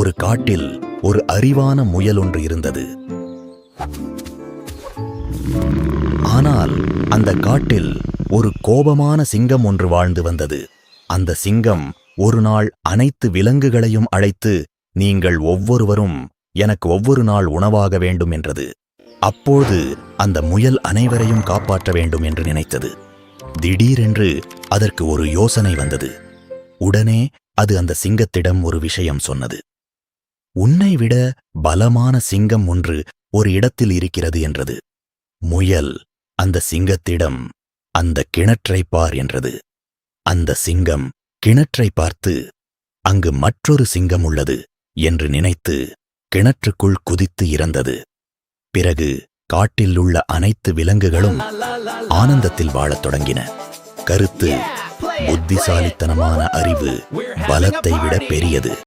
ஒரு காட்டில் ஒரு அறிவான முயல் ஒன்று இருந்தது. ஆனால் அந்த காட்டில் ஒரு கோபமான சிங்கம் ஒன்று வாழ்ந்து வந்தது. அந்த சிங்கம் ஒரு நாள் அனைத்து விலங்குகளையும் அழைத்து, நீங்கள் ஒவ்வொருவரும் எனக்கு ஒவ்வொரு நாள் உணவாக வேண்டும் என்றது. அப்போது அந்த முயல் அனைவரையும் காப்பாற்ற வேண்டும் என்று நினைத்தது. திடீரென்று அதற்கு ஒரு யோசனை வந்தது. உடனே அது அந்த சிங்கத்திடம் ஒரு விஷயம் சொன்னது. உன்னை விட பலமான சிங்கம் ஒன்று ஒரு இடத்தில் இருக்கிறது என்றது. முயல் அந்த சிங்கத்திடம் அந்த கிணற்றை பார் என்றது. அந்த சிங்கம் கிணற்றை பார்த்து, அங்கு மற்றொரு சிங்கம் உள்ளது என்று நினைத்து கிணற்றுக்குள் குதித்து இறந்தது. பிறகு காட்டில் உள்ள அனைத்து விலங்குகளும் ஆனந்தத்தில் வாழத் தொடங்கின. கருத்து: புத்திசாலித்தனமான அறிவு பலத்தை விட பெரியது.